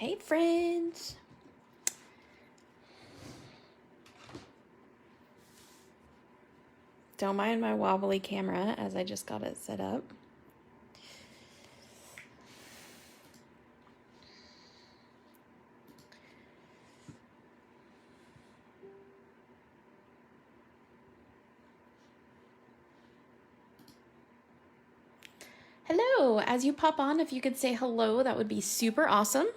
Hey friends. Don't mind my wobbly camera as I just got it set up. Hello, as you pop on, if you could say hello, that would be super awesome.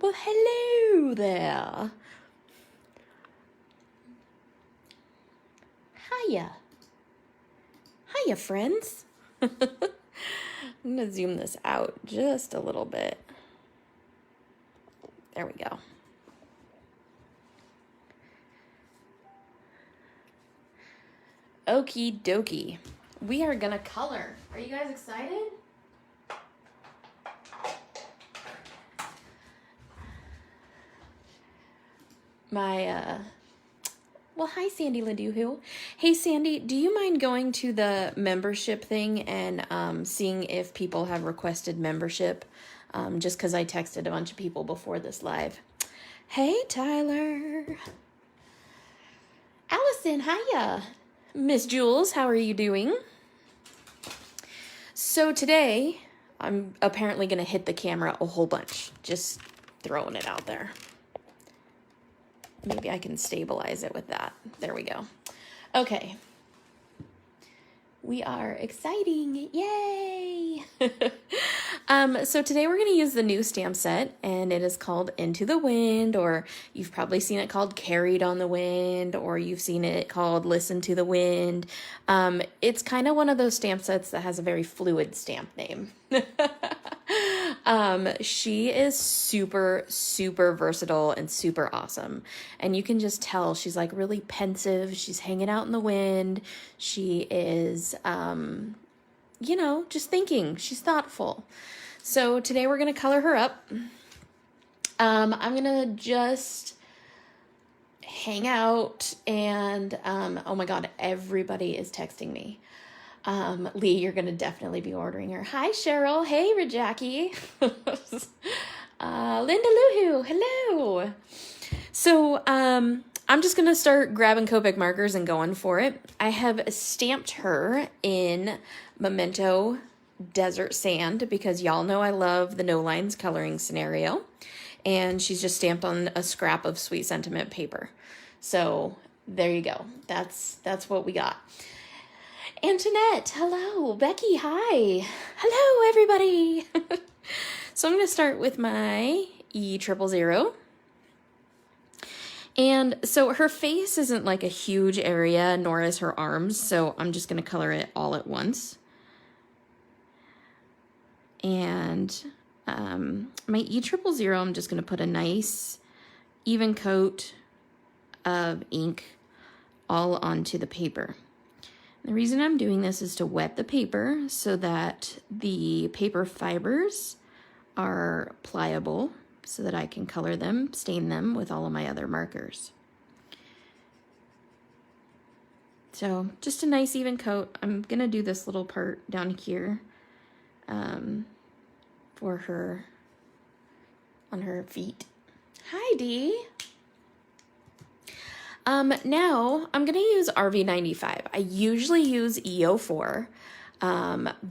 Well, hello there. Hiya, friends. I'm gonna zoom this out just a little bit. There we go. Okie dokie. We are gonna color. Are you guys excited? Well, hi, Sandy Ladoohoo. Hey, Sandy, do you mind going to the membership thing and seeing if people have requested membership? Just because I texted a bunch of people before this live. Hey, Tyler. Allison, hiya. Miss Jules, how are you doing? So today, I'm apparently going to hit the camera a whole bunch. Just throwing it out there. Maybe I can stabilize it with that. There we go. Okay. We are exciting. Yay! So today we're going to use the new stamp set, and it is called Into the Wind, or you've probably seen it called Carried on the Wind, or you've seen it called Listen to the Wind. It's kind of one of those stamp sets that has a very fluid stamp name. She is super, super versatile and super awesome. And you can just tell she's like really pensive. She's hanging out in the wind. She is, just thinking. She's thoughtful. So today we're going to color her up. I'm going to just hang out and, oh my God, everybody is texting me. Lee, you're going to definitely be ordering her. Hi, Cheryl. Hey, Rajaki. Linda Luhu. Hello. So, I'm just going to start grabbing Copic markers and going for it. I have stamped her in Memento Desert Sand because y'all know I love the no lines coloring scenario. And she's just stamped on a scrap of Sweet Sentiment paper. So there you go. That's what we got. Antoinette, hello. Becky, hi. Hello, everybody. So I'm going to start with my E000. And so her face isn't like a huge area, nor is her arms. So I'm just going to color it all at once. And my E000, I'm just going to put a nice even coat of ink all onto the paper. The reason I'm doing this is to wet the paper so that the paper fibers are pliable so that I can color them, stain them with all of my other markers. So just a nice even coat. I'm gonna do this little part down here for her on her feet. Hi, Dee. Now I'm going to use RV95. I usually use E04,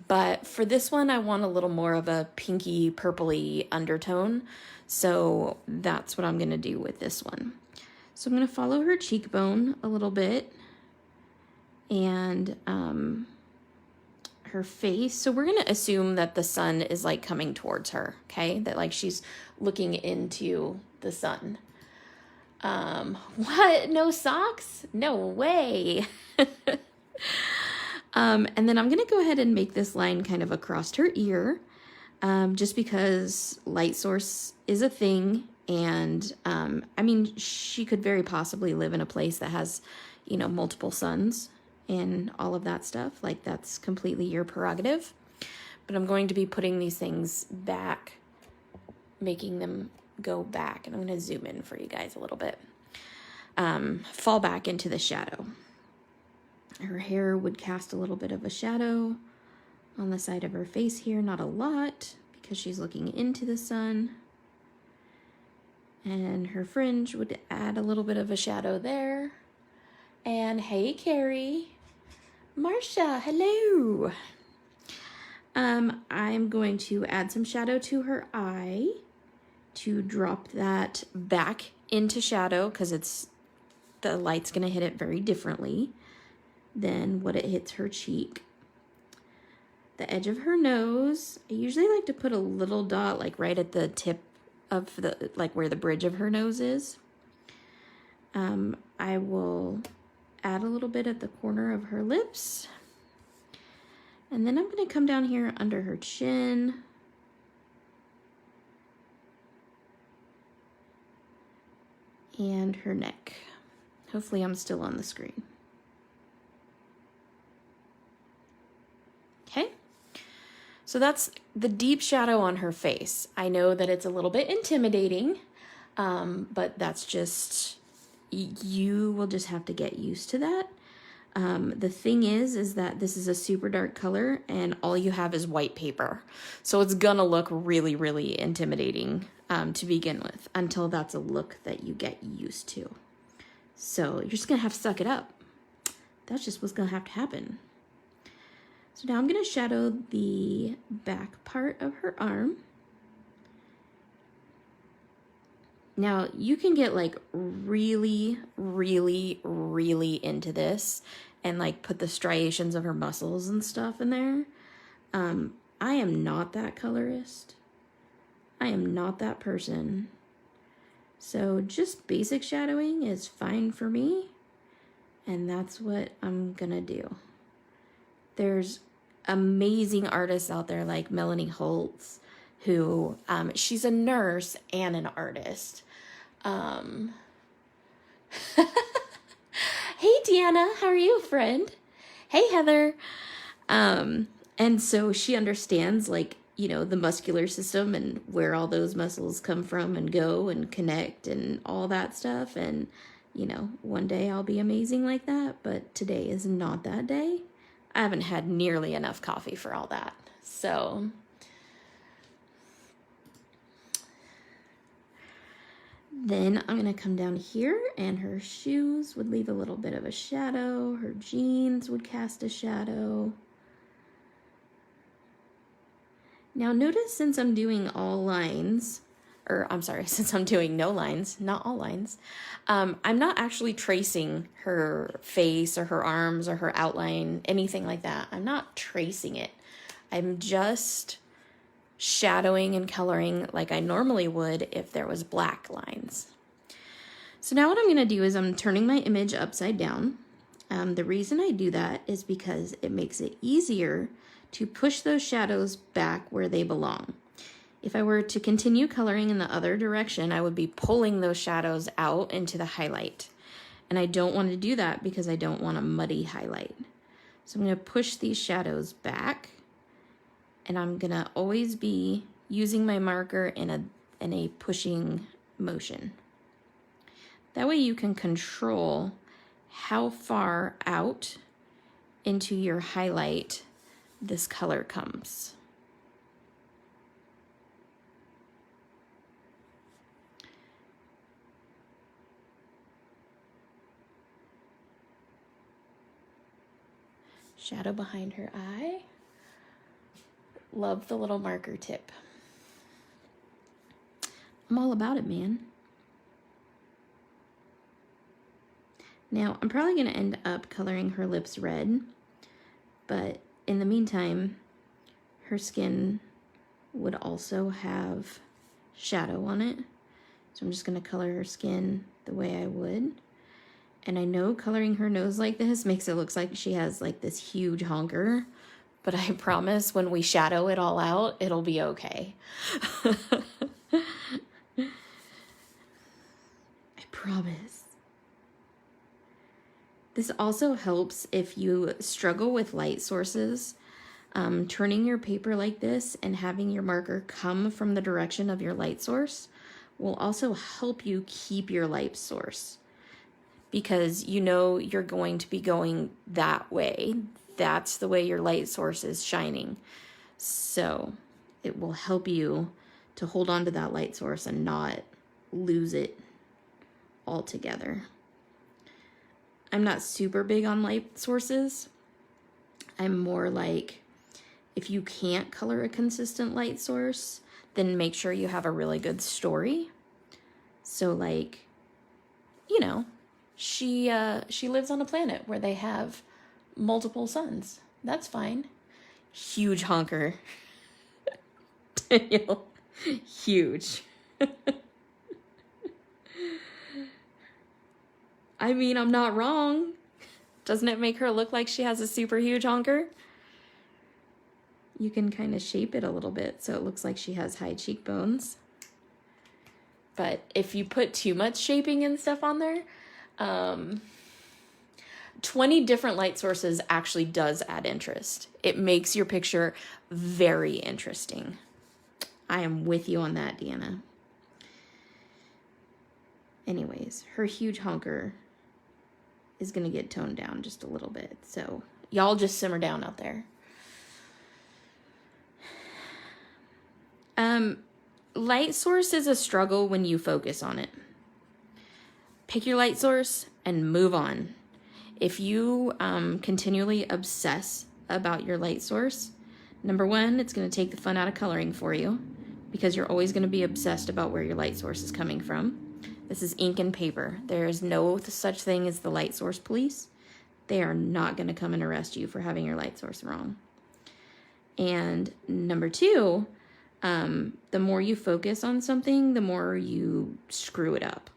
but for this one, I want a little more of a pinky purpley undertone. So that's what I'm going to do with this one. So I'm going to follow her cheekbone a little bit and, her face. So we're going to assume that the sun is like coming towards her. Okay. That like she's looking into the sun. What? No socks? No way. And then I'm going to go ahead and make this line kind of across her ear, just because light source is a thing. And, I mean, she could very possibly live in a place that has, multiple suns and all of that stuff. Like that's completely your prerogative, but I'm going to be putting these things back, making them go back, and I'm going to zoom in for you guys a little bit. Fall back into the shadow. Her hair would cast a little bit of a shadow on the side of her face here, not a lot because she's looking into the sun. And her fringe would add a little bit of a shadow there. And hey, Carrie. Marcia, hello. I'm going to add some shadow to her eye to drop that back into shadow because the light's going to hit it very differently than what it hits her cheek. The edge of her nose, I usually like to put a little dot like right at the tip of like where the bridge of her nose is. I will add a little bit at the corner of her lips. And then I'm going to come down here under her chin. And her neck. Hopefully I'm still on the screen. Okay. So that's the deep shadow on her face. I know that it's a little bit intimidating, but that's just, you will just have to get used to that. The thing is that this is a super dark color and all you have is white paper. So it's gonna look really, really intimidating to begin with until that's a look that you get used to. So you're just gonna have to suck it up. That's just what's gonna have to happen. So now I'm gonna shadow the back part of her arm. Now you can get like really, really, really into this and like put the striations of her muscles and stuff in there. I am not that colorist. I am not that person. So just basic shadowing is fine for me. And that's what I'm gonna do. There's amazing artists out there like Melanie Holtz, who she's a nurse and an artist. Hey Deanna, how are you, friend? Hey Heather. And so she understands like, you know, the muscular system and where all those muscles come from and go and connect and all that stuff. And, you know, one day I'll be amazing like that, but today is not that day. I haven't had nearly enough coffee for all that. So then I'm going to come down here and her shoes would leave a little bit of a shadow. Her jeans would cast a shadow. Now notice since I'm doing all lines, or I'm sorry, since I'm doing no lines, not all lines, I'm not actually tracing her face or her arms or her outline, anything like that. I'm not tracing it. I'm just shadowing and coloring like I normally would if there was black lines. So now what I'm going to do is I'm turning my image upside down. The reason I do that is because it makes it easier to push those shadows back where they belong. If I were to continue coloring in the other direction, I would be pulling those shadows out into the highlight. And I don't want to do that because I don't want a muddy highlight. So I'm going to push these shadows back, and I'm going to always be using my marker in a pushing motion. That way you can control how far out into your highlight this color comes. Shadow behind her eye. Love the little marker tip. I'm all about it, man. Now, I'm probably going to end up coloring her lips red, but in the meantime, her skin would also have shadow on it. So I'm just going to color her skin the way I would. And I know coloring her nose like this makes it look like she has like this huge honker, but I promise when we shadow it all out, it'll be okay. I promise. This also helps if you struggle with light sources. Turning your paper like this and having your marker come from the direction of your light source will also help you keep your light source. because you know you're going to be going that way. That's the way your light source is shining. So it will help you to hold on to that light source and not lose it altogether. I'm not super big on light sources. I'm more like, if you can't color a consistent light source, then make sure you have a really good story. So like, you know, she lives on a planet where they have multiple suns. That's fine. Huge honker. Daniel, huge. I mean, I'm not wrong. Doesn't it make her look like she has a super huge honker? You can kind of shape it a little bit so it looks like she has high cheekbones. But if you put too much shaping and stuff on there, 20 different light sources actually does add interest. It makes your picture very interesting. I am with you on that, Deanna. Anyways, her huge honker is going to get toned down just a little bit. So y'all just simmer down out there. Light source is a struggle when you focus on it. Pick your light source and move on. If you continually obsess about your light source, number one, it's going to take the fun out of coloring for you, because you're always going to be obsessed about where your light source is coming from. This is ink and paper. There is no such thing as the light source police. They are not going to come and arrest you for having your light source wrong. And number two, the more you focus on something, the more you screw it up.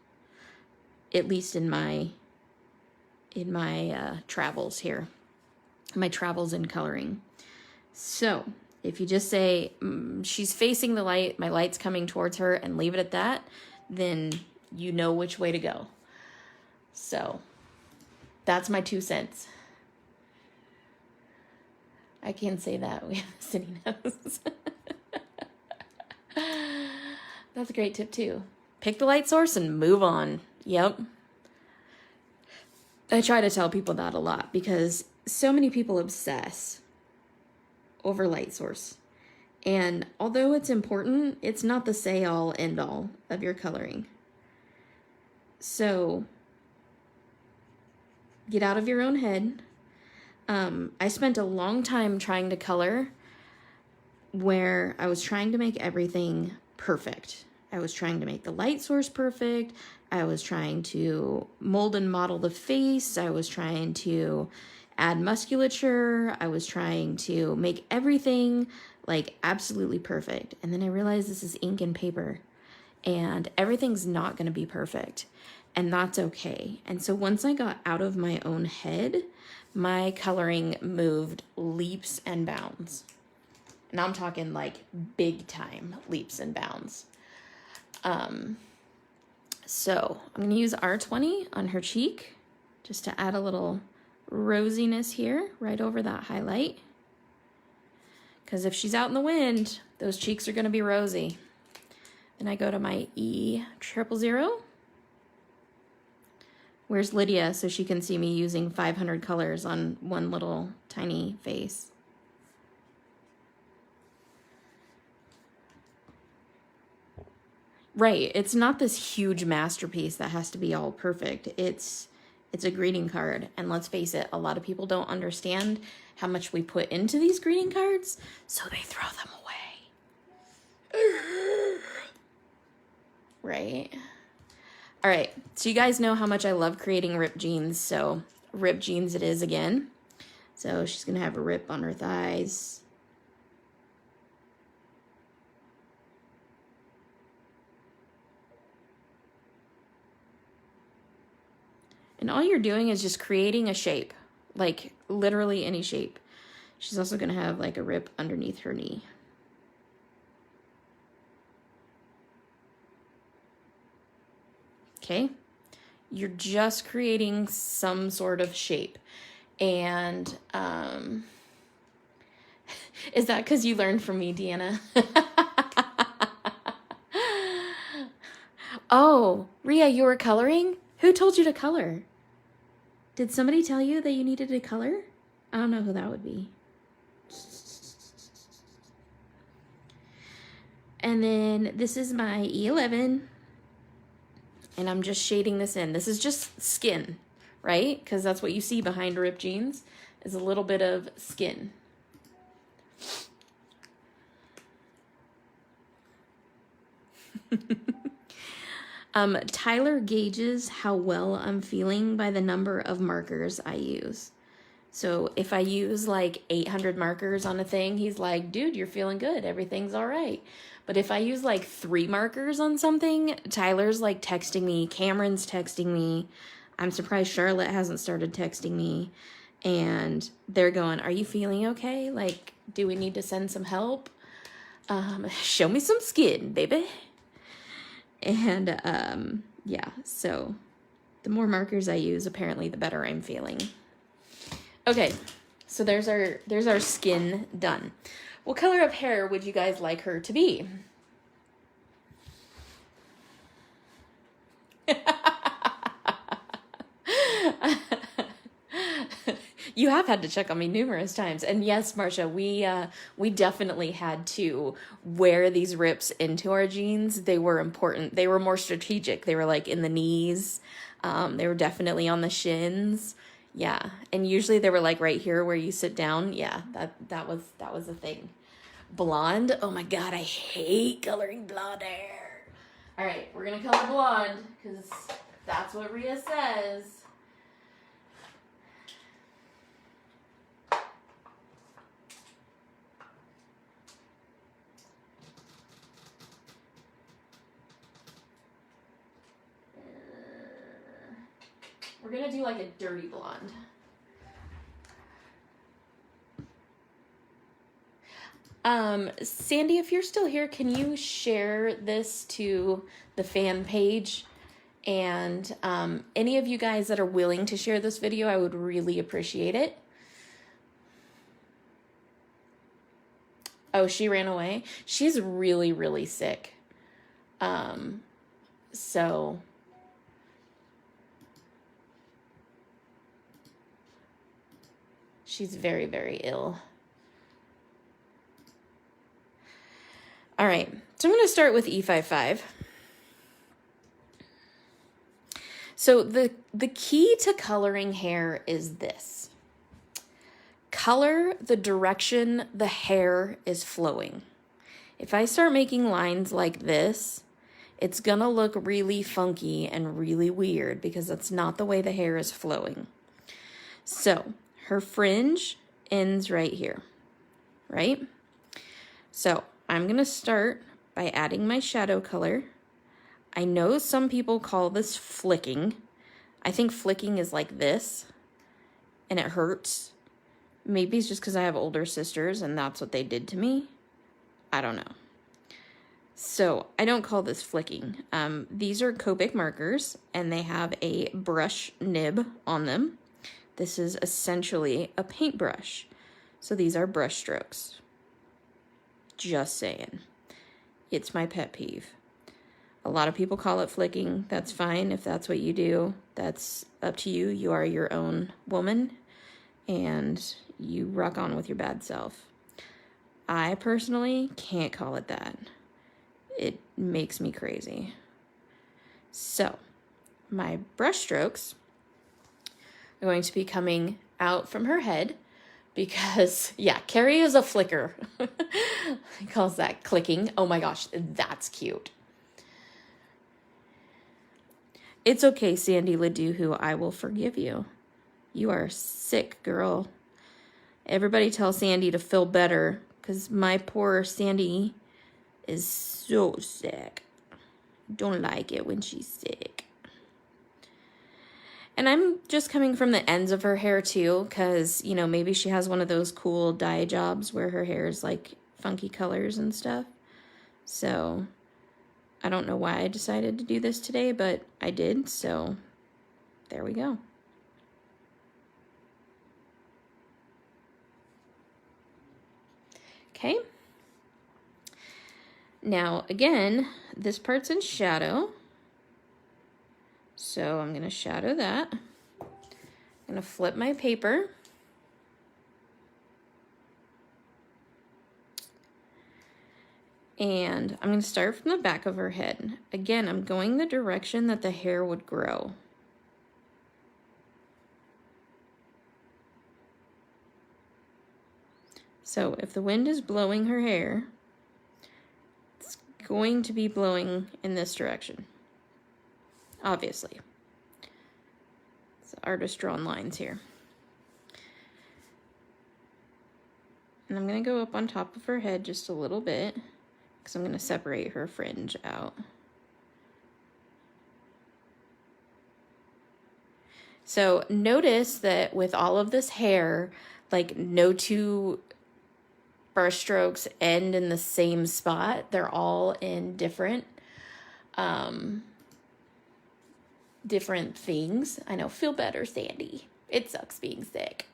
At least in my travels here, my travels in coloring. So if you just say, she's facing the light, my light's coming towards her, and leave it at that, then you know which way to go. So that's my 2 cents. I can't say that. We have a city nose. That's a great tip too. Pick the light source and move on. Yep. I try to tell people that a lot because so many people obsess over light source. And although it's important, it's not the say-all, end-all of your coloring. So get out of your own head. I spent a long time trying to color where I was trying to make everything perfect. I was trying to make the light source perfect. I was trying to mold and model the face. I was trying to add musculature. I was trying to make everything like absolutely perfect. And then I realized this is ink and paper and everything's not going to be perfect, and that's okay. And so once I got out of my own head, my coloring moved leaps and bounds. And I'm talking like big time leaps and bounds. So I'm going to use R20 on her cheek just to add a little rosiness here right over that highlight. Because if she's out in the wind, those cheeks are going to be rosy. Then I go to my E000. Where's Lydia so she can see me using 500 colors on one little tiny face? Right, it's not this huge masterpiece that has to be all perfect. It's a greeting card, and let's face it, a lot of people don't understand how much we put into these greeting cards, so they throw them away. Right? All right, so you guys know how much I love creating ripped jeans, so ripped jeans it is again. So she's gonna have a rip on her thighs. And all you're doing is just creating a shape, like literally any shape. She's also going to have like a rip underneath her knee. Okay, you're just creating some sort of shape. And is that because you learned from me, Deanna? Oh, Rhea, you were coloring? Who told you to color? Did somebody tell you that you needed a color? I don't know who that would be. And then this is my E11. And I'm just shading this in. This is just skin, right? Because that's what you see behind ripped jeans, is a little bit of skin. Tyler gauges how well I'm feeling by the number of markers I use. So if I use like 800 markers on a thing, he's like, dude, you're feeling good. Everything's all right. But if I use like 3 markers on something, Tyler's like texting me, Cameron's texting me. I'm surprised Charlotte hasn't started texting me. And they're going, are you feeling okay? Like, do we need to send some help? Show me some skin, baby. And yeah, so the more markers I use, apparently the better I'm feeling. Okay, so there's our skin done. What color of hair would you guys like her to be? You have had to check on me numerous times. And yes, Marcia, we definitely had to wear these rips into our jeans. They were important. They were more strategic. They were like in the knees. They were definitely on the shins. Yeah. And usually they were like right here where you sit down. Yeah, that was a thing. Blonde. Oh my God, I hate coloring blonde hair. All right, we're going to color blonde because that's what Rhea says. We're going to do like a dirty blonde. Sandy, if you're still here, can you share this to the fan page? And any of you guys that are willing to share this video, I would really appreciate it. Oh, she ran away. She's really, really sick. So she's very, very ill. All right, so I'm going to start with E55. So the key to coloring hair is this. Color the direction the hair is flowing. If I start making lines like this, it's going to look really funky and really weird because that's not the way the hair is flowing. So her fringe ends right here, right? So I'm going to start by adding my shadow color. I know some people call this flicking. I think flicking is like this, and it hurts. Maybe it's just because I have older sisters and that's what they did to me. I don't know. So I don't call this flicking. These are Copic markers, and they have a brush nib on them. This is essentially a paintbrush. So these are brush strokes. Just saying. It's my pet peeve. A lot of people call it flicking. That's fine if that's what you do. That's up to you. You are your own woman, and you rock on with your bad self. I personally can't call it that. It makes me crazy. So, my brush strokes are going to be coming out from her head because, yeah, Carrie is a flicker. He calls that clicking. Oh my gosh, that's cute. It's okay, Sandy Ledoux, I will forgive you. You are sick, girl. Everybody tell Sandy to feel better because my poor Sandy is so sick. Don't like it when she's sick. And I'm just coming from the ends of her hair too, because, you know, maybe she has one of those cool dye jobs where her hair is like funky colors and stuff. So I don't know why I decided to do this today, but I did. So there we go. Okay. Now, again, this part's in shadow. So I'm going to shadow that. I'm going to flip my paper. And I'm going to start from the back of her head. Again, I'm going the direction that the hair would grow. So if the wind is blowing her hair, it's going to be blowing in this direction, obviously. So artist drawn lines here. And I'm going to go up on top of her head just a little bit, because I'm going to separate her fringe out. So notice that with all of this hair, like no two brush strokes end in the same spot. They're all in different things. I know, feel better, Sandy. It sucks being sick.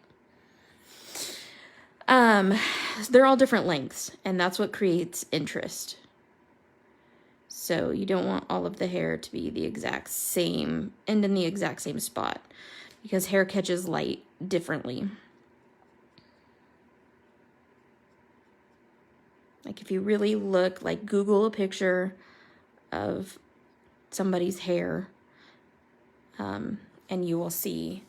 They're all different lengths, and that's what creates interest. So you don't want all of the hair to be the exact same, end in the exact same spot, because hair catches light differently. Like if you really look, like Google a picture of somebody's hair, and you will see,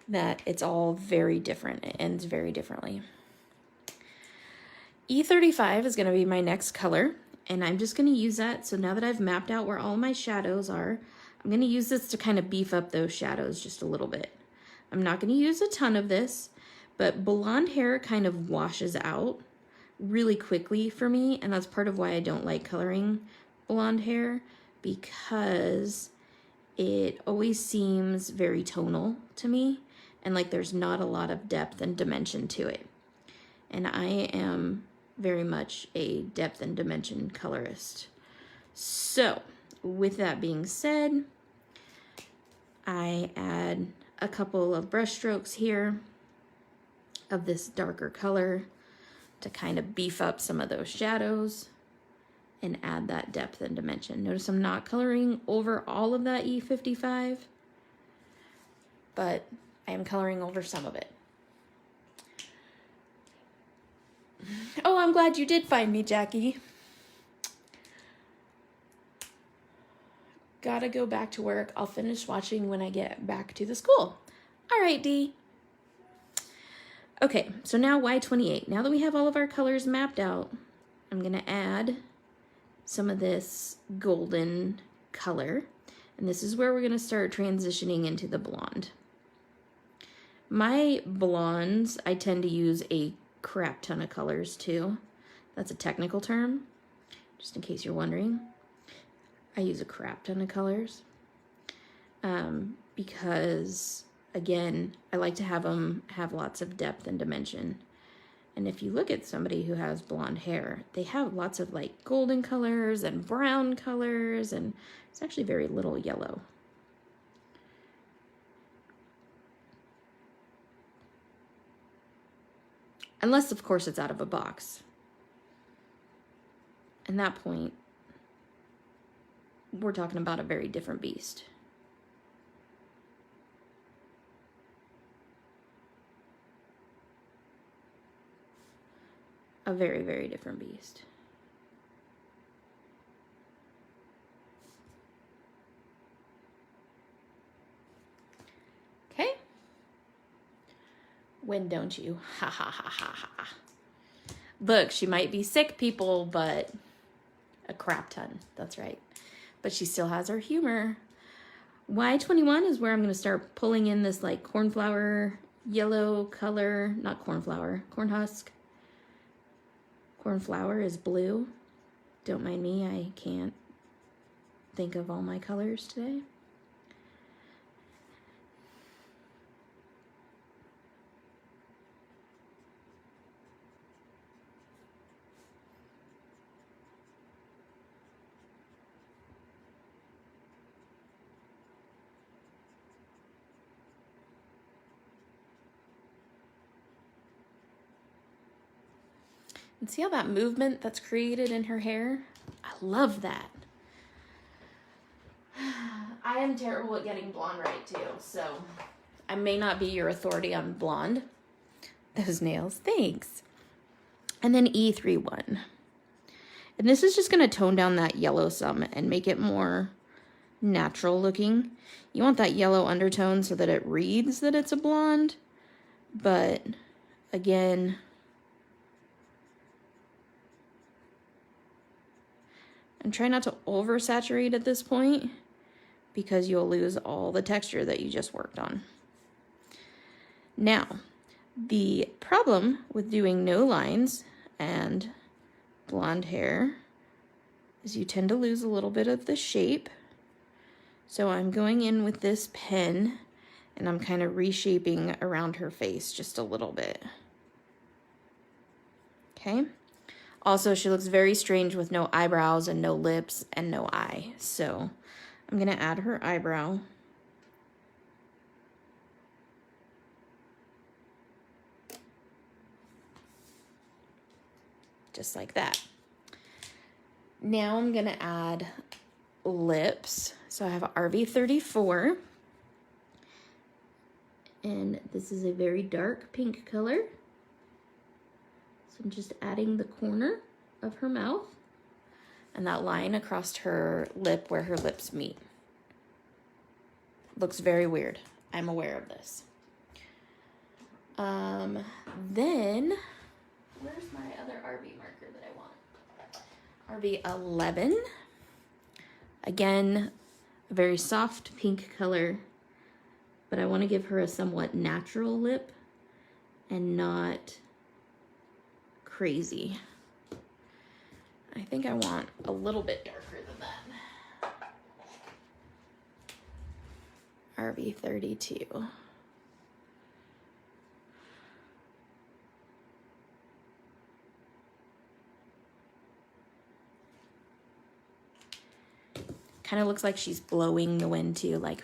that it's all very different. It ends very differently. E35 is going to be my next color, and I'm just going to use that. So now that I've mapped out where all my shadows are, I'm going to use this to kind of beef up those shadows just a little bit. I'm not going to use a ton of this, but blonde hair kind of washes out really quickly for me, and that's part of why I don't like coloring blonde hair, because it always seems very tonal to me, and like there's not a lot of depth and dimension to it. And I am very much a depth and dimension colorist. So with that being said, I add a couple of brush strokes here of this darker color to kind of beef up some of those shadows and add that depth and dimension. Notice I'm not coloring over all of that E55, but I am coloring over some of it. Oh, I'm glad you did find me, Jackie. Gotta go back to work. I'll finish watching when I get back to the school. All right, Dee. Okay, so now Y28. Now that we have all of our colors mapped out, I'm gonna add some of this golden color, and this is where we're gonna start transitioning into the blonde. My blondes, I tend to use a crap ton of colors too. That's a technical term, just in case you're wondering. I use a crap ton of colors because, again, I like to have them have lots of depth and dimension. And if you look at somebody who has blonde hair, they have lots of like golden colors and brown colors, and it's actually very little yellow. Unless, of course, it's out of a box. At that point, we're talking about a very different beast. A very, very different beast. Okay. When don't you? Ha ha ha ha ha. Look, she might be sick, people, but a crap ton. That's right. But she still has her humor. Y21 is where I'm going to start pulling in this like cornflower yellow color. Not cornflower, corn husk. Cornflower is blue. Don't mind me, I can't think of all my colors today. And see how that movement that's created in her hair? I love that. I am terrible at getting blonde right too, so I may not be your authority on blonde. Those nails, thanks. And then E31. And this is just going to tone down that yellow some and make it more natural looking. You want that yellow undertone so that it reads that it's a blonde. But again, and try not to oversaturate at this point because you'll lose all the texture that you just worked on. Now, the problem with doing no lines and blonde hair is you tend to lose a little bit of the shape. So I'm going in with this pen and I'm kind of reshaping around her face just a little bit. Okay. Also, she looks very strange with no eyebrows and no lips and no eye. So I'm going to add her eyebrow. Just like that. Now I'm going to add lips. So I have RV34. And this is a very dark pink color. So I'm just adding the corner of her mouth and that line across her lip where her lips meet. Looks very weird. I'm aware of this. Then, where's my other RV marker that I want? RV11. Again, a very soft pink color, but I want to give her a somewhat natural lip and not crazy. I think I want a little bit darker than that. RV32. Kind of looks like she's blowing the wind too, like.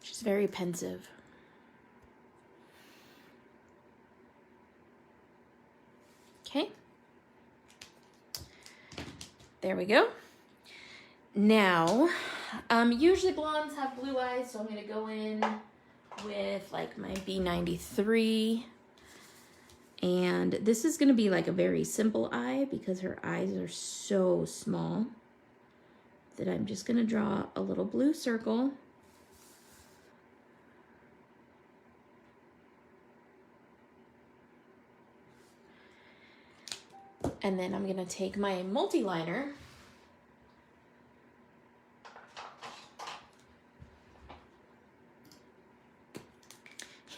She's very pensive. Okay. There we go. Now, usually blondes have blue eyes, so I'm going to go in with like my B93. And this is going to be like a very simple eye because her eyes are so small that I'm just going to draw a little blue circle. And then I'm going to take my multi-liner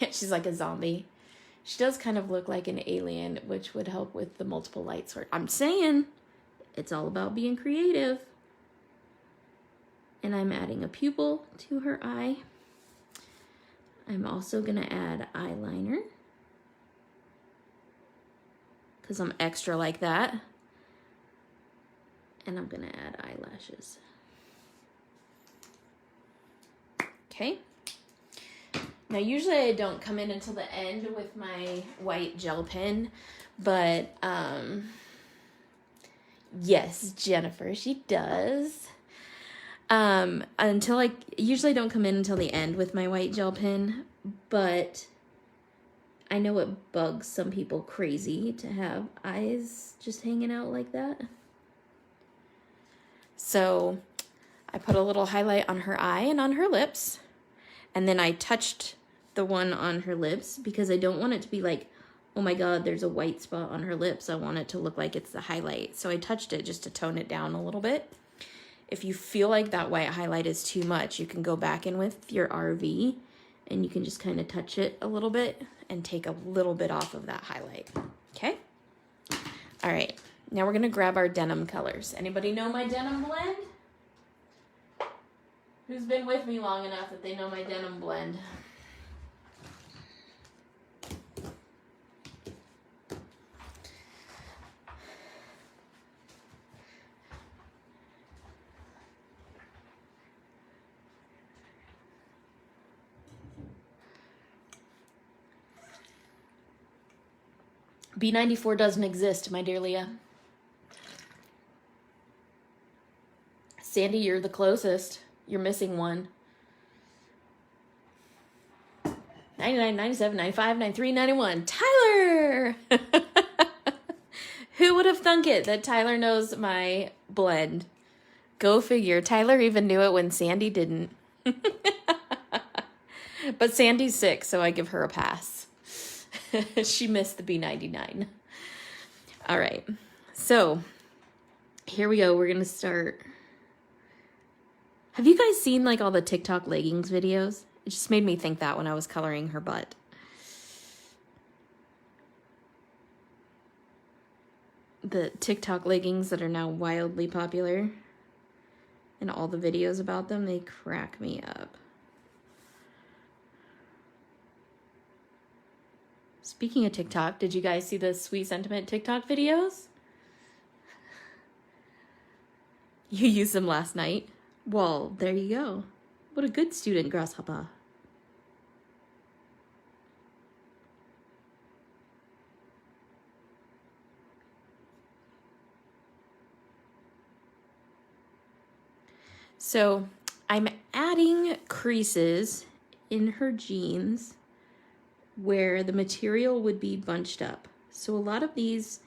yeah, she's like a zombie. She does kind of look like an alien, which would help with the multiple light source. I'm saying it's all about being creative. And I'm adding a pupil to her eye. I'm also going to add eyeliner, because I'm extra like that. And I'm going to add eyelashes. Okay. Now, usually I don't come in until the end with my white gel pen, but yes, Jennifer, she does. Usually I don't come in until the end with my white gel pen, but I know it bugs some people crazy to have eyes just hanging out like that. So I put a little highlight on her eye and on her lips. And then I touched the one on her lips because I don't want it to be like, oh my God, there's a white spot on her lips. I want it to look like it's the highlight. So I touched it just to tone it down a little bit. If you feel like that white highlight is too much, you can go back in with your RV and you can just kind of touch it a little bit and take a little bit off of that highlight. Okay? All right. Now we're going to grab our denim colors. Anybody know my denim blend? Who's been with me long enough that they know my denim blend? B94 doesn't exist, my dear Leah. Sandy, you're the closest. You're missing one. 99, 97, 95, 93, 91. Tyler! Who would have thunk it that Tyler knows my blend? Go figure. Tyler even knew it when Sandy didn't. But Sandy's sick, so I give her a pass. She missed the B99. All right. So, here we go. We're going to start. Have you guys seen like all the TikTok leggings videos? It just made me think that when I was coloring her butt. The TikTok leggings that are now wildly popular. And all the videos about them, they crack me up. Speaking of TikTok, did you guys see the Sweet Sentiment TikTok videos? You used them last night? Well, there you go. What a good student, Grasshopper. So I'm adding creases in her jeans where the material would be bunched up. So a lot of these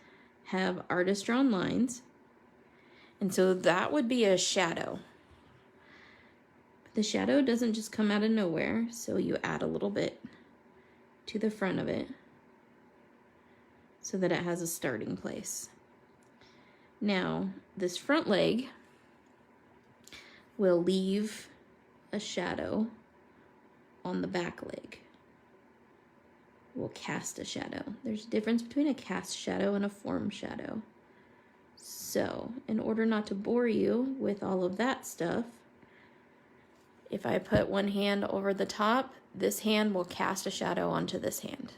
have artist drawn lines. And so that would be a shadow. But the shadow doesn't just come out of nowhere. So you add a little bit to the front of it so that it has a starting place. Now, this front leg will leave a shadow on the back leg. We'll cast a shadow. There's a difference between a cast shadow and a form shadow. So, in order not to bore you with all of that stuff, if I put one hand over the top, this hand will cast a shadow onto this hand.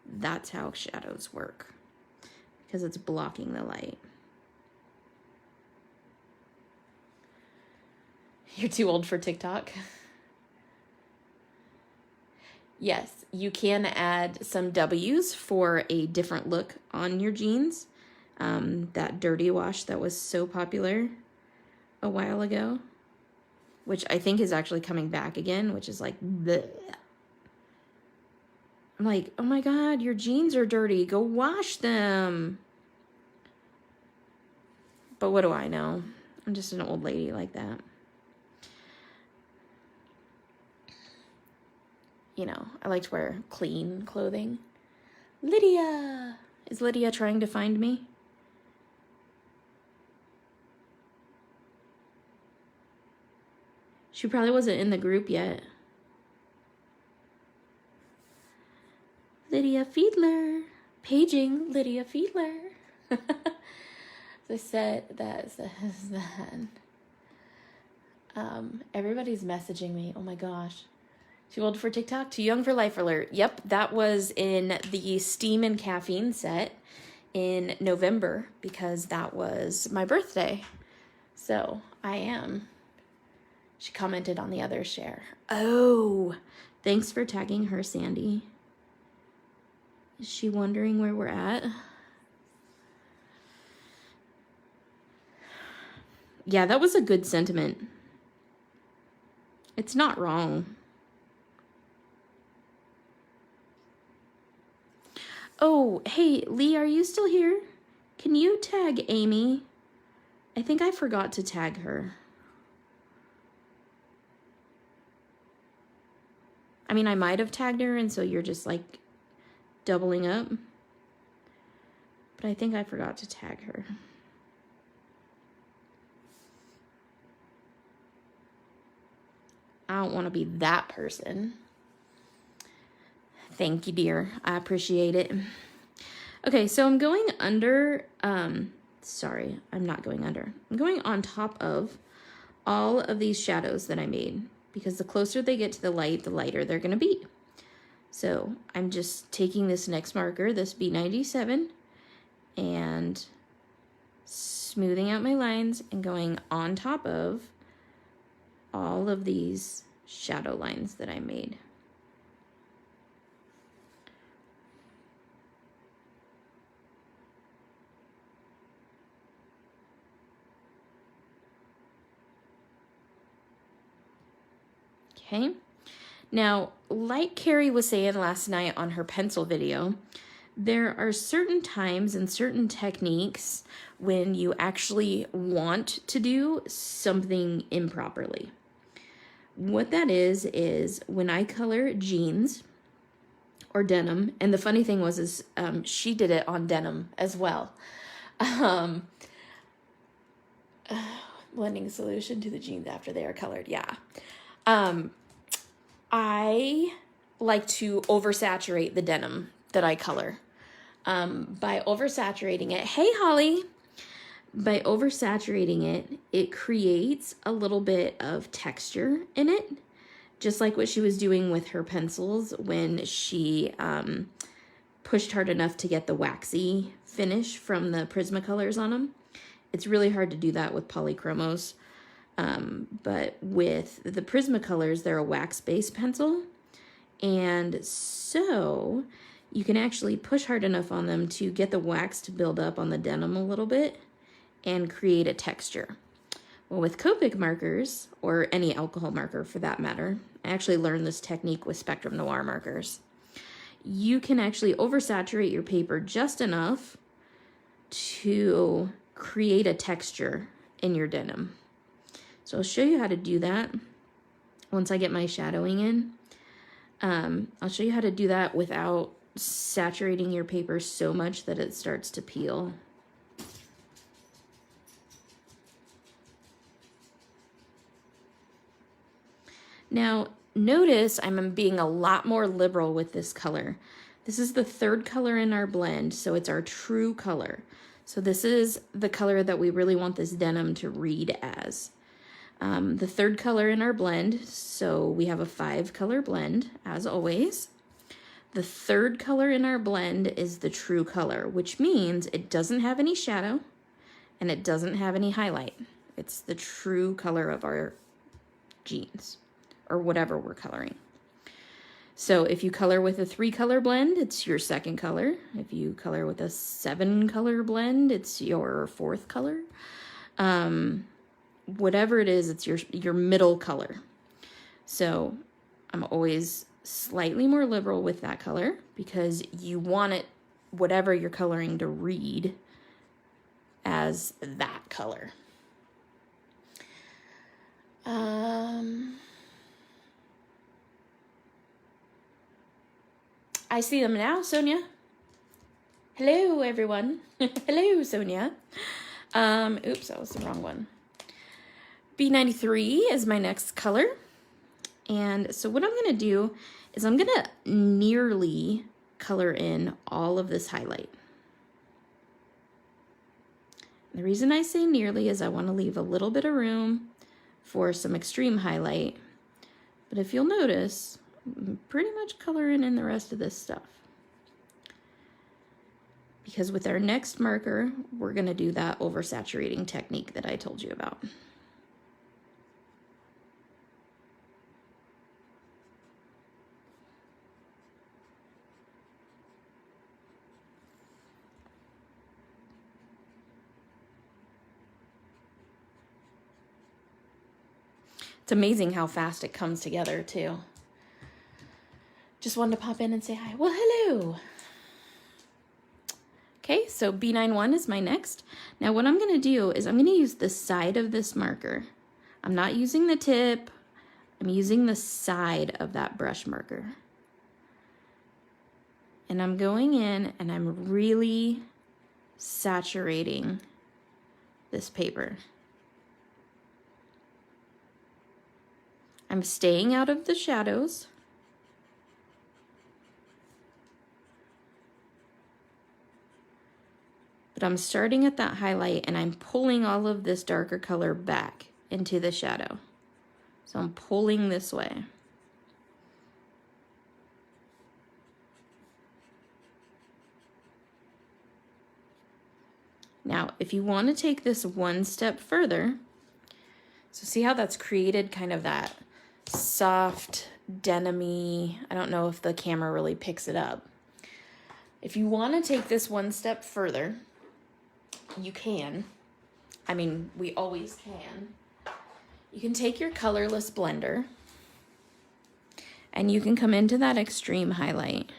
That's how shadows work, because it's blocking the light. You're too old for TikTok. Yes, you can add some W's for a different look on your jeans. That dirty wash that was so popular a while ago, which I think is actually coming back again, which is like, bleh. I'm like, oh my God, your jeans are dirty. Go wash them. But what do I know? I'm just an old lady like that. You know, I like to wear clean clothing. Lydia! Is Lydia trying to find me? She probably wasn't in the group yet. Lydia Fiedler. Paging Lydia Fiedler. They said that says that. Everybody's messaging me. Oh my gosh. Too old for TikTok? Too young for Life Alert. Yep, that was in the Steam and Caffeine set in November because that was my birthday. So I am. She commented on the other share. Oh, thanks for tagging her, Sandy. Is she wondering where we're at? Yeah, that was a good sentiment. It's not wrong. Oh, hey, Lee, are you still here? Can you tag Amy? I think I forgot to tag her. I mean, I might have tagged her, and so you're just like doubling up. But I think I forgot to tag her. I don't want to be that person. Thank you, dear. I appreciate it. Okay, so I'm going under, sorry, I'm not going under. I'm going on top of all of these shadows that I made, because the closer they get to the light, the lighter they're going to be. So I'm just taking this next marker, this B97, and smoothing out my lines and going on top of all of these shadow lines that I made. Okay. Now, like Carrie was saying last night on her pencil video, there are certain times and certain techniques when you actually want to do something improperly. What that is when I color jeans or denim, and the funny thing was she did it on denim as well. Blending solution to the jeans after they are colored, yeah. I like to oversaturate the denim that I color. By oversaturating it, hey Holly, by oversaturating it, it creates a little bit of texture in it, just like what she was doing with her pencils when she pushed hard enough to get the waxy finish from the Prismacolors on them. It's really hard to do that with polychromos. But with the Prismacolors, they're a wax-based pencil. And so you can actually push hard enough on them to get the wax to build up on the denim a little bit and create a texture. Well, with Copic markers, or any alcohol marker for that matter, I actually learned this technique with Spectrum Noir markers. You can actually oversaturate your paper just enough to create a texture in your denim. So I'll show you how to do that once I get my shadowing in. I'll show you how to do that without saturating your paper so much that it starts to peel. Now, notice I'm being a lot more liberal with this color. This is the third color in our blend, so it's our true color. So this is the color that we really want this denim to read as. The third color in our blend, so we have a 5-color blend, as always. The third color in our blend is the true color, which means it doesn't have any shadow and it doesn't have any highlight. It's the true color of our jeans, or whatever we're coloring. So if you color with a 3-color blend, it's your second color. If you color with a 7-color blend, it's your 4th color. Whatever it is, it's your middle color. So I'm always slightly more liberal with that color because you want it, whatever you're coloring, to read as that color. I see them now, Sonia. Hello, everyone. Hello, Sonia. Oops, that was the wrong one. B93 is my next color. And so what I'm going to do is I'm going to nearly color in all of this highlight. The reason I say nearly is I want to leave a little bit of room for some extreme highlight. But if you'll notice, I'm pretty much coloring in the rest of this stuff. Because with our next marker, we're going to do that oversaturating technique that I told you about. It's amazing how fast it comes together, too. Just wanted to pop in and say hi. Well, hello. Okay, so B91 is my next. Now what I'm going to do is I'm going to use the side of this marker. I'm not using the tip. I'm using the side of that brush marker. And I'm going in and I'm really saturating this paper. I'm staying out of the shadows. But I'm starting at that highlight and I'm pulling all of this darker color back into the shadow. So I'm pulling this way. Now, if you want to take this one step further, so see how that's created kind of that soft, denim-y, I don't know if the camera really picks it up. If you want to take this one step further, you can. I mean, we always can. You can take your colorless blender And you can come into that extreme highlight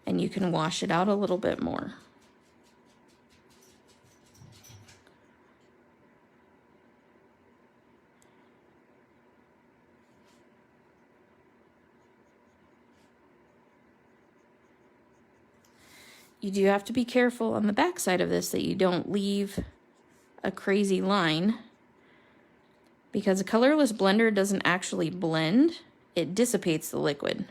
and you can wash it out a little bit more. You do have to be careful on the back side of this that you don't leave a crazy line, because a colorless blender doesn't actually blend, it dissipates the liquid.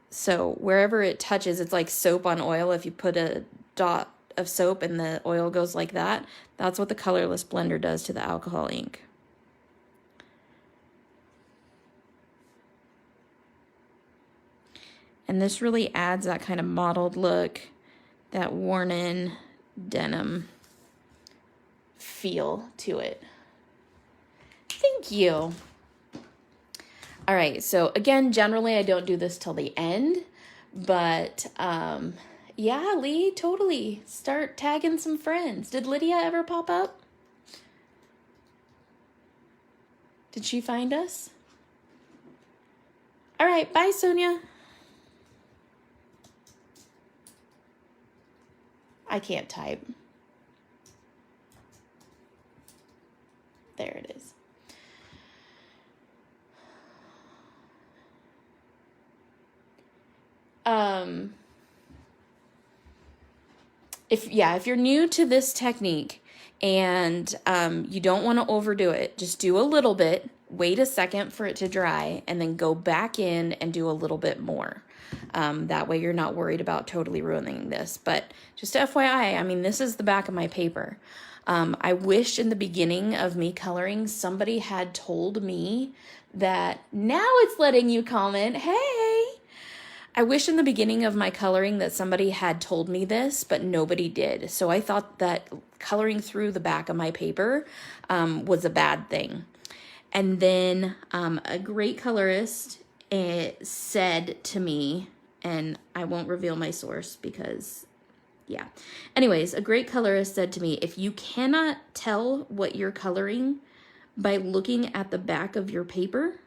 So wherever it touches, it's like soap on oil. If you put a dot of soap and the oil goes like that, that's what the colorless blender does to the alcohol ink. And this really adds that kind of mottled look, that worn-in denim feel to it. Thank you. All right, so again, generally I don't do this till the end, but yeah, Lee, totally. Start tagging some friends. Did Lydia ever pop up? Did she find us? All right, bye, Sonia. I can't type. There it is. If you're new to this technique and you don't want to overdo it, just do a little bit, wait a second for it to dry, and then go back in and do a little bit more. That way you're not worried about totally ruining this. But just FYI, I mean, this is the back of my paper. I wish in the beginning of me coloring, somebody had told me that now it's letting you comment, hey. I wish in the beginning of my coloring that somebody had told me this, but nobody did. So I thought that coloring through the back of my paper was a bad thing. And then a great colorist said to me, and I won't reveal my source because, yeah. Anyways, a great colorist said to me, if you cannot tell what you're coloring by looking at the back of your paper,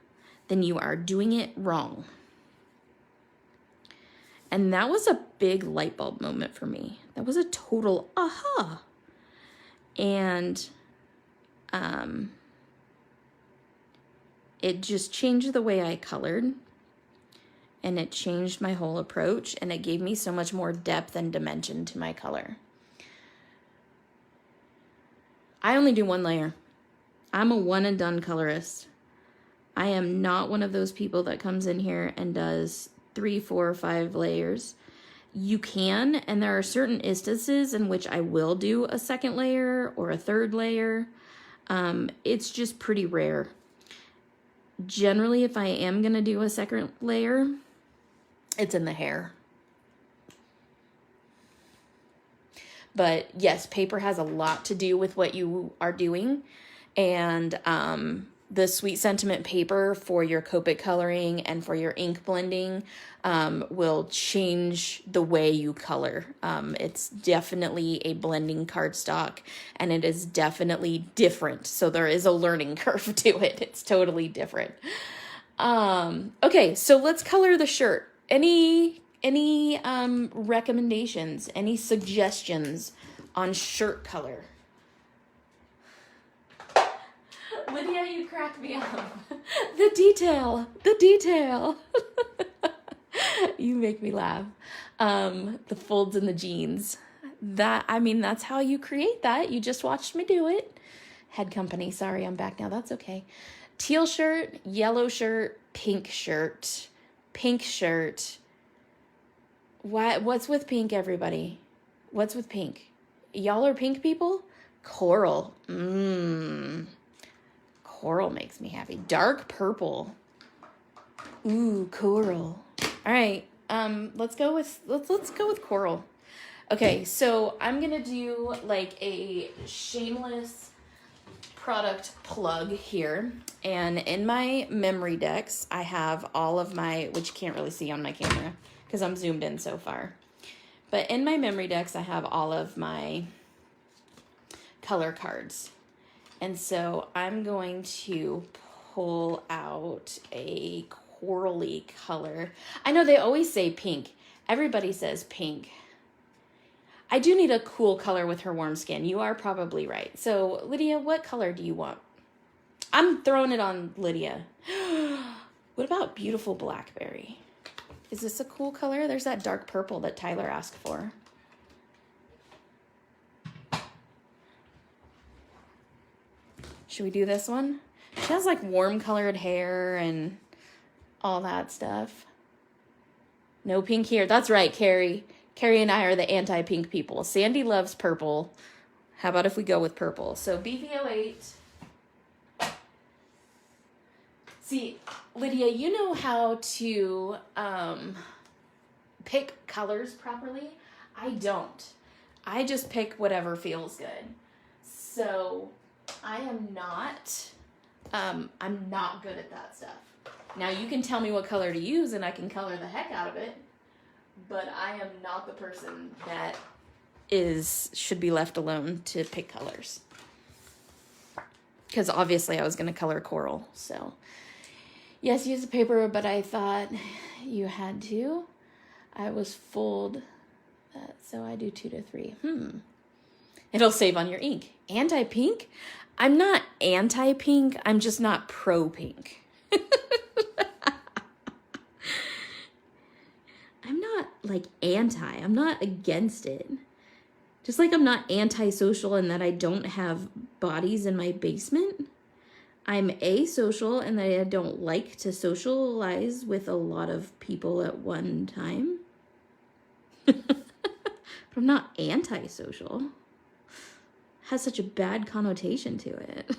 then you are doing it wrong. And that was a big light bulb moment for me. That was a total aha. And it just changed the way I colored. And it changed my whole approach. And it gave me so much more depth and dimension to my color. I only do one layer. I'm a one and done colorist. I am not one of those people that comes in here and does 3, 4, or 5 layers. You can, and there are certain instances in which I will do a second layer or a third layer. It's just pretty rare. Generally, if I am going to do a second layer, it's in the hair. But yes, paper has a lot to do with what you are doing. And the Sweet Sentiment paper for your Copic coloring and for your ink blending will change the way you color. It's definitely a blending cardstock, and it is definitely different. So there is a learning curve to it. It's totally different. Okay, so let's color the shirt. Any recommendations, any suggestions on shirt color? Lydia, you crack me up. The detail. You make me laugh. The folds in the jeans. That's how you create that. You just watched me do it. Head company, sorry, I'm back now. That's okay. Teal shirt, yellow shirt, pink shirt. What's with pink, everybody? What's with pink? Y'all are pink people? Coral. Coral makes me happy. Dark purple. Ooh, coral. All right. Let's go with coral. Okay, so I'm gonna do like a shameless product plug here. And in my memory decks, I have all of my, which you can't really see on my camera because I'm zoomed in so far. But in my memory decks, I have all of my color cards. And so I'm going to pull out a corally color. I know they always say pink. Everybody says pink. I do need a cool color with her warm skin. You are probably right. So, Lydia, what color do you want? I'm throwing it on Lydia. What about beautiful blackberry? Is this a cool color? There's that dark purple that Tyler asked for. Should we do this one? She has like warm colored hair and all that stuff. No pink here. That's right, Carrie. Carrie and I are the anti-pink people. Sandy loves purple. How about if we go with purple? So BV08. See, Lydia, you know how to pick colors properly? I don't. I just pick whatever feels good. So I am not, I'm not good at that stuff. Now you can tell me what color to use and I can color the heck out of it, but I am not the person that should be left alone to pick colors. Because obviously I was going to color coral, so. Yes, use the paper, but I thought you had to. I was fooled, so I do 2 to 3. It'll save on your ink. Anti-pink? I'm not anti-pink, I'm just not pro-pink. I'm not like I'm not against it. Just like I'm not antisocial in that I don't have bodies in my basement. I'm asocial in that I don't like to socialize with a lot of people at one time. But I'm not antisocial. Has such a bad connotation to it.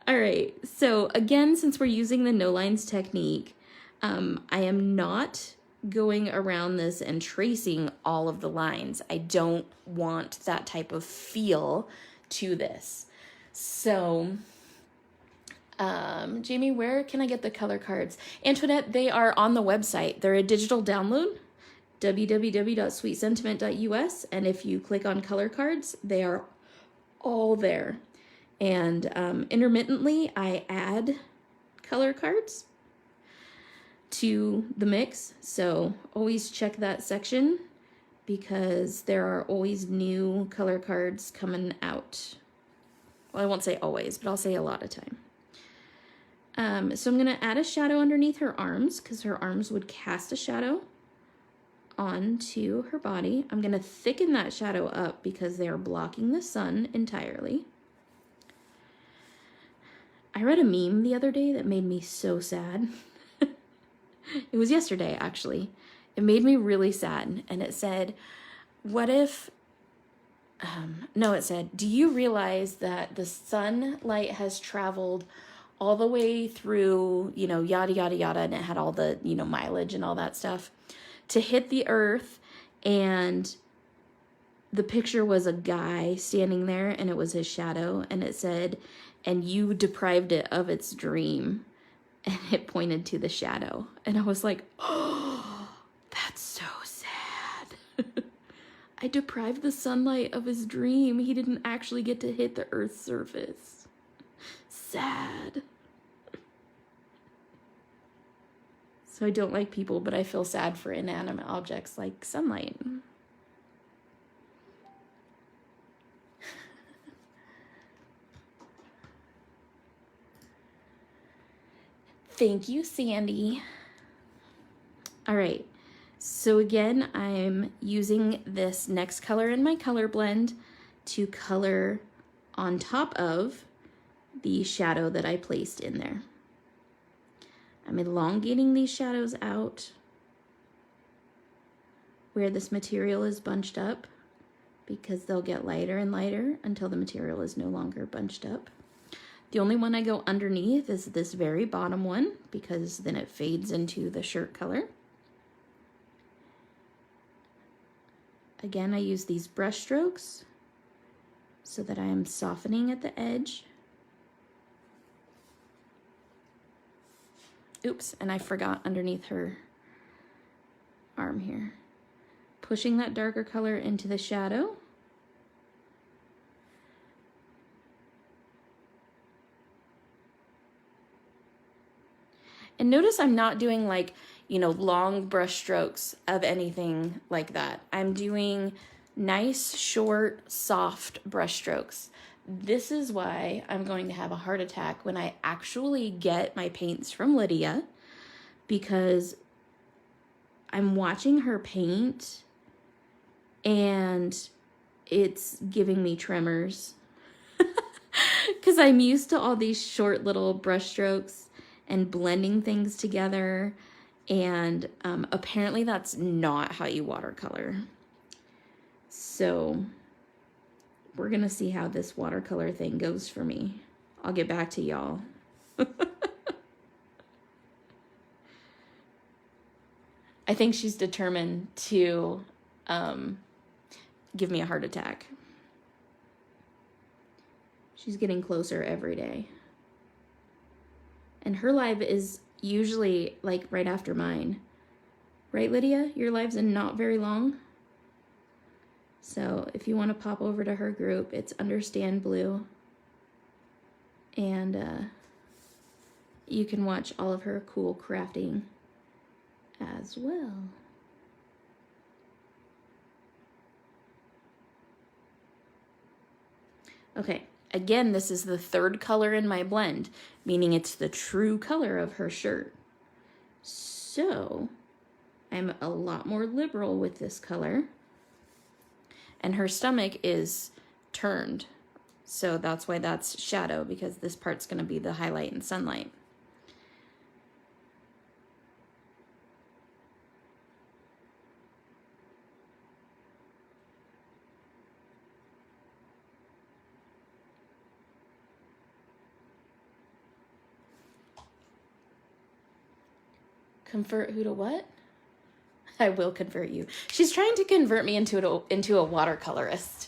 All right, so again, since we're using the no lines technique, I am not going around this and tracing all of the lines. I don't want that type of feel to this. So, Jamie, where can I get the color cards? Antoinette, they are on the website. They're a digital download, www.sweetsentiment.us. And if you click on color cards, they are all there. And intermittently, I add color cards to the mix. So always check that section because there are always new color cards coming out. Well, I won't say always, but I'll say a lot of time. So I'm going to add a shadow underneath her arms because her arms would cast a shadow onto her body. I'm going to thicken that shadow up because they are blocking the sun entirely. I read a meme the other day that made me so sad. It was yesterday, actually. It made me really sad. And it said, what if... it said, do you realize that the sunlight has traveled all the way through, yada, yada, yada, and it had all the, mileage and all that stuff to hit the earth, and the picture was a guy standing there, and it was his shadow, and it said, and you deprived it of its dream, and it pointed to the shadow, and I was like, oh, that's so sad. I deprived the sunlight of his dream. He didn't actually get to hit the Earth's surface. Sad. So I don't like people, but I feel sad for inanimate objects like sunlight. Thank you, Sandy. All right. So again, I'm using this next color in my color blend to color on top of the shadow that I placed in there. I'm elongating these shadows out where this material is bunched up because they'll get lighter and lighter until the material is no longer bunched up. The only one I go underneath is this very bottom one because then it fades into the shirt color. Again, I use these brush strokes so that I am softening at the edge. Oops, and I forgot underneath her arm here. Pushing that darker color into the shadow. And notice I'm not doing like, you know, long brush strokes of anything like that. I'm doing nice, short, soft brush strokes. This is why I'm going to have a heart attack when I actually get my paints from Lydia, because I'm watching her paint and it's giving me tremors because I'm used to all these short little brush strokes and blending things together. And apparently that's not how you watercolor. So we're gonna see how this watercolor thing goes for me. I'll get back to y'all. I think she's determined to give me a heart attack. She's getting closer every day. And her live is usually like right after mine. Right, Lydia? Your live's not very long. So if you want to pop over to her group, it's Understand Blue. And you can watch all of her cool crafting as well. Okay, again, this is the third color in my blend, meaning it's the true color of her shirt. So I'm a lot more liberal with this color. And her stomach is turned. So that's why that's shadow, because this part's going to be the highlight and sunlight. Convert who to what? I will convert you. She's trying to convert me into a watercolorist.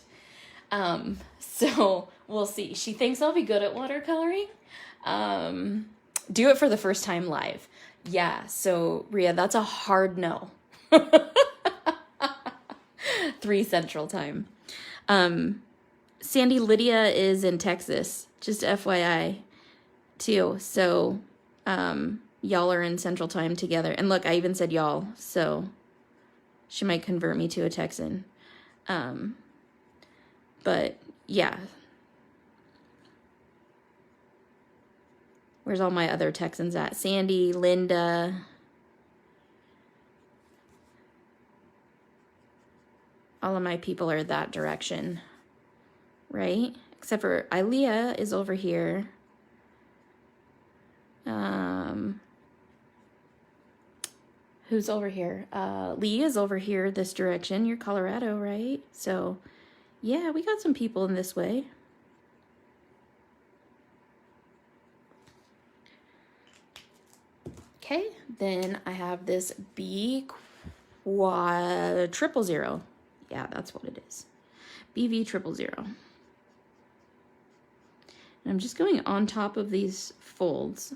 So we'll see. She thinks I'll be good at watercoloring. Do it for the first time live. Yeah, so Rhea, that's a hard no. 3 Central Time. Sandy, Lydia is in Texas, just FYI, too. So, y'all are in Central Time together. And look, I even said y'all, so she might convert me to a Texan. But yeah. Where's all my other Texans at? Sandy, Linda. All of my people are that direction, right? Except for Ilea is over here. Who's over here? Lee is over here this direction. You're Colorado, right? So, yeah, we got some people in this way. Okay, then I have this B triple zero. Yeah, that's what it is. BV 000. And I'm just going on top of these folds.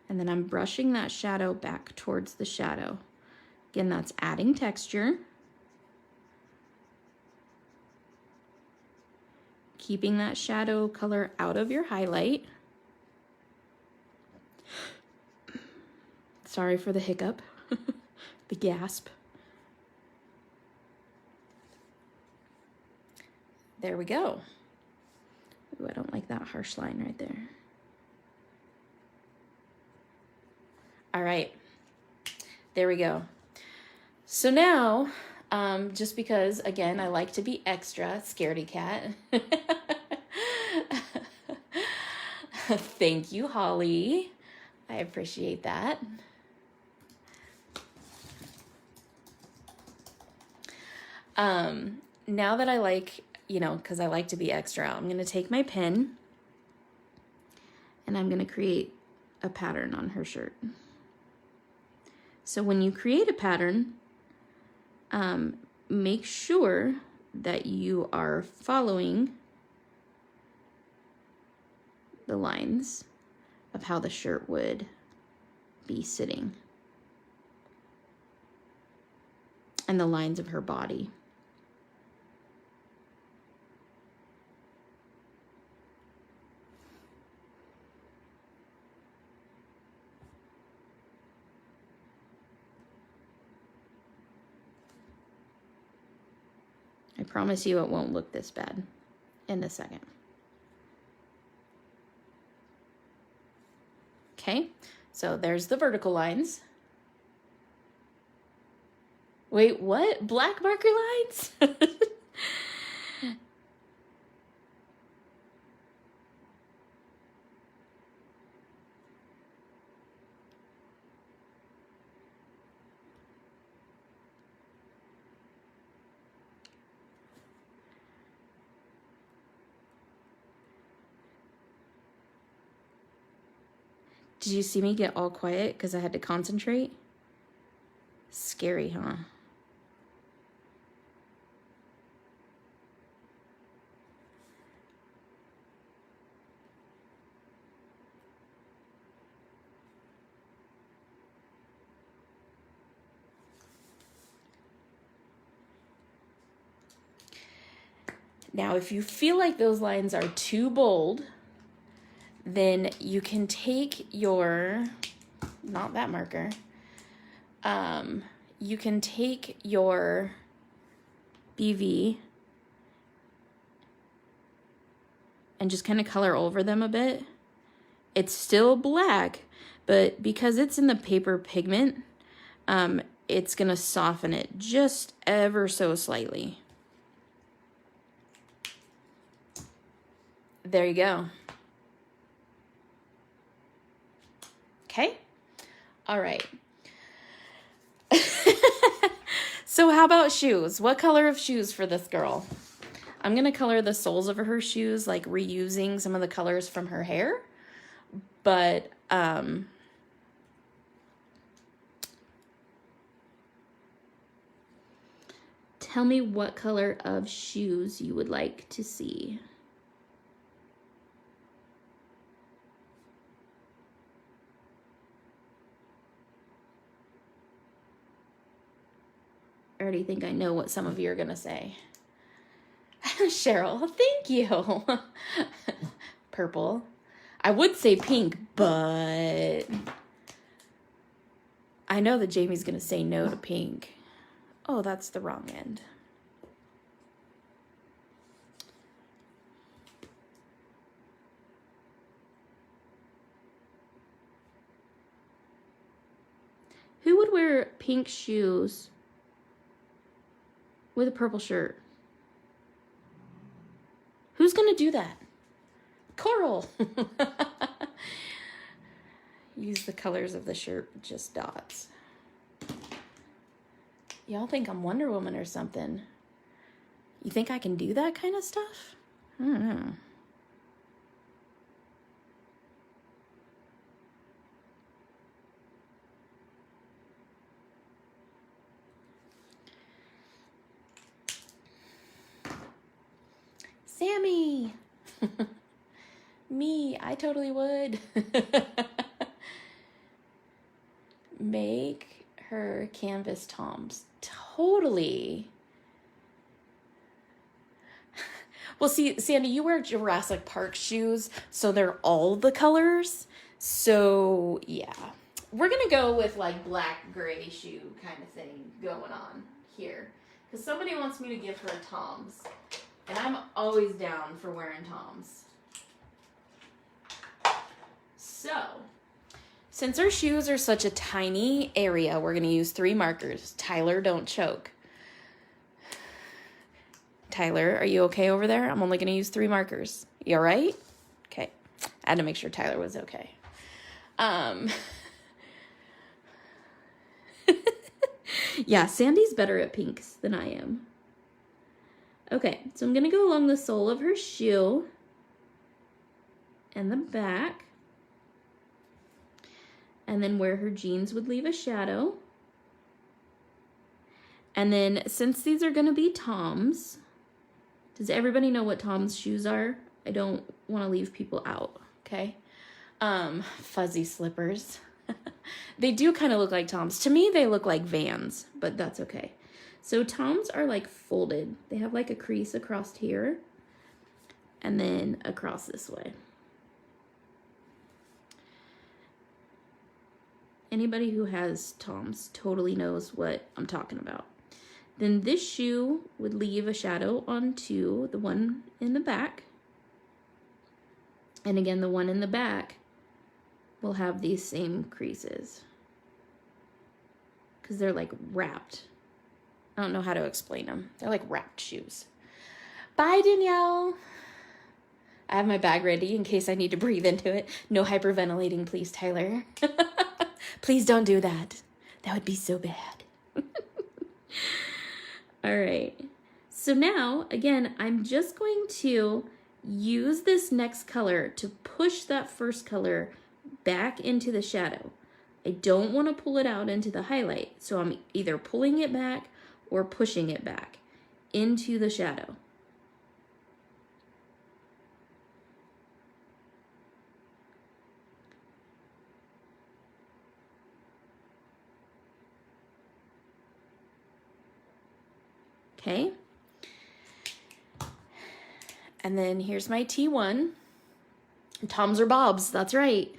And then I'm brushing that shadow back towards the shadow. Again, that's adding texture. Keeping that shadow color out of your highlight. Sorry for the hiccup, the gasp. There we go. Ooh, I don't like that harsh line right there. All right, there we go. So now, just because, again, I like to be extra, scaredy cat. Thank you, Holly. I appreciate that. Now that I like, because I like to be extra, I'm going to take my pen and I'm going to create a pattern on her shirt. So when you create a pattern, make sure that you are following the lines of how the shirt would be sitting and the lines of her body. I promise you it won't look this bad in a second. Okay, so there's the vertical lines. Wait, what? Black marker lines? Did you see me get all quiet because I had to concentrate? Scary, huh? Now, if you feel like those lines are too bold, then you can take your, not that marker, you can take your BV and just kind of color over them a bit. It's still black, but because it's in the paper pigment, it's gonna soften it just ever so slightly. There you go. Okay. All right. So how about shoes? What color of shoes for this girl? I'm going to color the soles of her shoes, like reusing some of the colors from her hair. But, tell me what color of shoes you would like to see. I already think I know what some of you are going to say. Cheryl, thank you. Purple. I would say pink, but I know that Jamie's going to say no to pink. Oh, that's the wrong end. Who would wear pink shoes with a purple shirt? Who's gonna do that? Coral. Use the colors of the shirt, just dots. Y'all think I'm Wonder Woman or something. You think I can do that kind of stuff? I don't know. Sammy! Me, I totally would. Make her canvas toms. Totally. Well, see, Sandy, you wear Jurassic Park shoes, so they're all the colors. So, yeah. We're going to go with, like, black, gray shoe kind of thing going on here. Because somebody wants me to give her toms. And I'm always down for wearing toms. So, since our shoes are such a tiny area, we're going to use 3 markers. Tyler, don't choke. Tyler, are you okay over there? I'm only going to use 3 markers. You all right? Okay. I had to make sure Tyler was okay. Yeah, Sandy's better at pinks than I am. Okay, so I'm going to go along the sole of her shoe and the back. And then where her jeans would leave a shadow. And then since these are going to be Toms, does everybody know what Tom's shoes are? I don't want to leave people out, okay? Fuzzy slippers. They do kind of look like Toms. To me, they look like Vans, but that's okay. So Toms are like folded. They have like a crease across here and then across this way. Anybody who has Toms totally knows what I'm talking about. Then this shoe would leave a shadow onto the one in the back. And again, the one in the back will have these same creases because they're like wrapped. I don't know how to explain them. They're like wrapped shoes. Bye, Danielle. I have my bag ready in case I need to breathe into it. No hyperventilating, please, Tyler. Please don't do that. That would be so bad. All right. So now, again, I'm just going to use this next color to push that first color back into the shadow. I don't want to pull it out into the highlight. So I'm either pulling it back or pushing it back into the shadow. Okay. And then here's my T1. Toms or Bobs, that's right.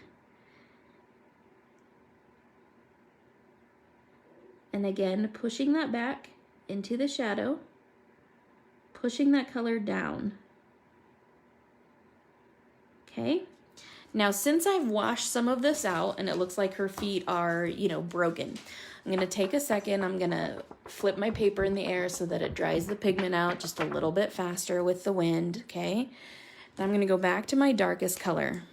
And again, pushing that back into the shadow, pushing that color down. Okay. Now, since I've washed some of this out and it looks like her feet are, broken, I'm gonna take a second, I'm gonna flip my paper in the air so that it dries the pigment out just a little bit faster with the wind, okay? And I'm gonna go back to my darkest color.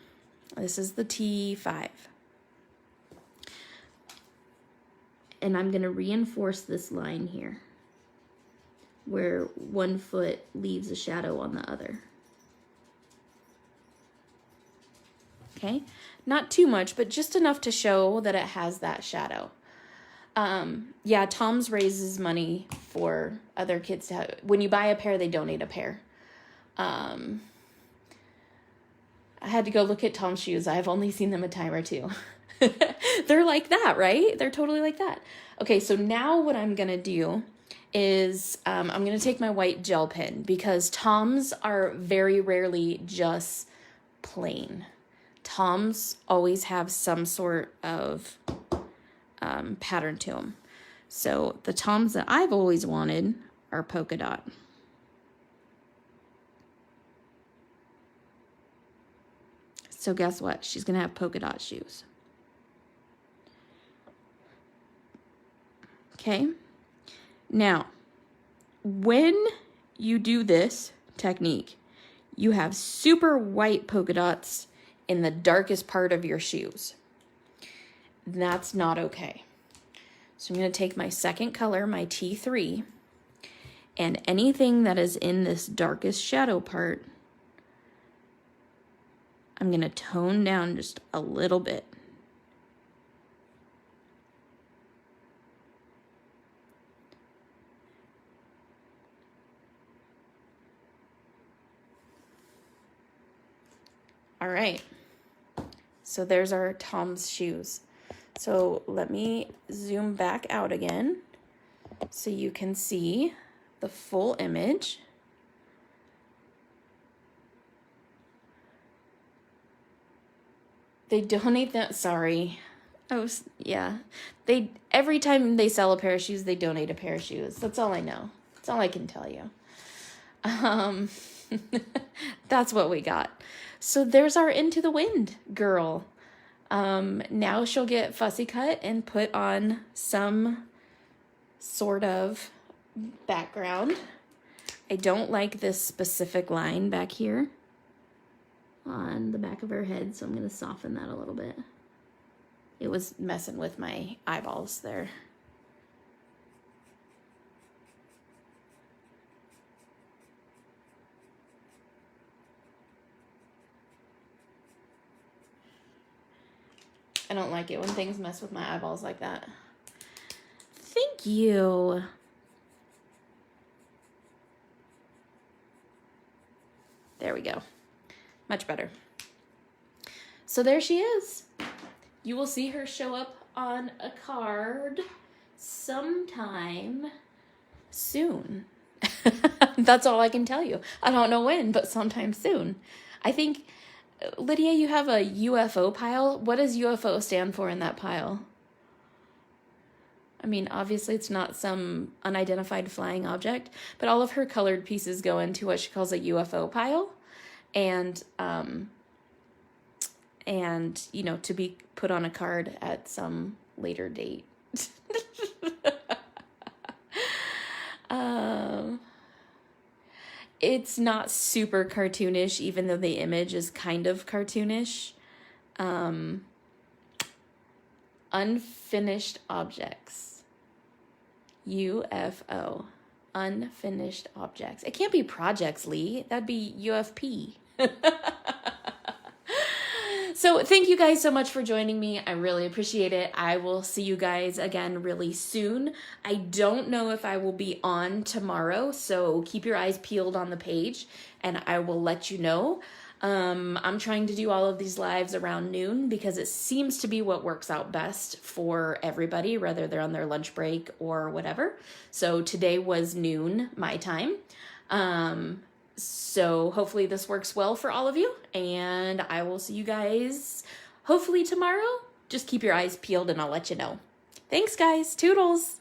This is the T5. And I'm gonna reinforce this line here where one foot leaves a shadow on the other. Okay, not too much, but just enough to show that it has that shadow. Yeah, Tom's raises money for other kids to have. When you buy a pair, they donate a pair. I had to go look at Tom's shoes. I've only seen them a time or two. They're like that, right? They're totally like that. Okay, so now what I'm going to do is I'm going to take my white gel pen because Tom's are very rarely just plain. Toms always have some sort of pattern to them. So the Toms that I've always wanted are polka dot. So guess what? She's going to have polka dot shoes. Okay. Now, when you do this technique, you have super white polka dots in the darkest part of your shoes. That's not okay. So I'm going to take my second color, my T3, and anything that is in this darkest shadow part, I'm going to tone down just a little bit. All right. So there's our Tom's shoes. So let me zoom back out again so you can see the full image. They donate that, sorry. Every time they sell a pair of shoes, they donate a pair of shoes. That's all I know. That's all I can tell you. That's what we got. So there's our Into the Wind girl. Now she'll get fussy cut and put on some sort of background. I don't like this specific line back here on the back of her head, so I'm going to soften that a little bit. It was messing with my eyeballs there. I don't like it when things mess with my eyeballs like that. Thank you. There we go. Much better. So there she is. You will see her show up on a card sometime soon. That's all I can tell you. I don't know when, but sometime soon. I think, Lydia, you have a UFO pile. What does UFO stand for in that pile? I mean, obviously it's not some unidentified flying object, but all of her colored pieces go into what she calls a UFO pile. And, you know, to be put on a card at some later date. It's not super cartoonish, even though the image is kind of cartoonish. Unfinished objects. UFO. Unfinished objects. It can't be projects, Lee. That'd be UFP. So thank you guys so much for joining me. I really appreciate it. I will see you guys again really soon. I don't know if I will be on tomorrow, so keep your eyes peeled on the page and I will let you know. I'm trying to do all of these lives around noon because it seems to be what works out best for everybody, whether they're on their lunch break or whatever. So today was noon my time. So hopefully this works well for all of you, and I will see you guys hopefully tomorrow. Just keep your eyes peeled and I'll let you know. Thanks, guys. Toodles.